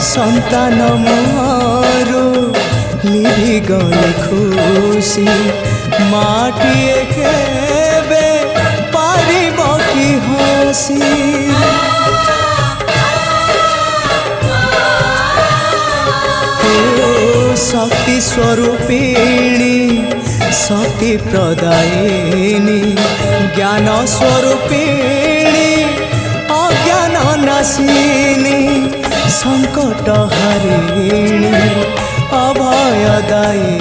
সন্তান মোরু লিভি গলে খুশি মাটিয়ে কেবে পারিব কি হসি শক্তি স্বরূপিণী শক্তি প্রদায়িনী জ্ঞান স্বরূপিণী অজ্ঞান নাশিনী সংকট হারিণী অভয়দায়িনী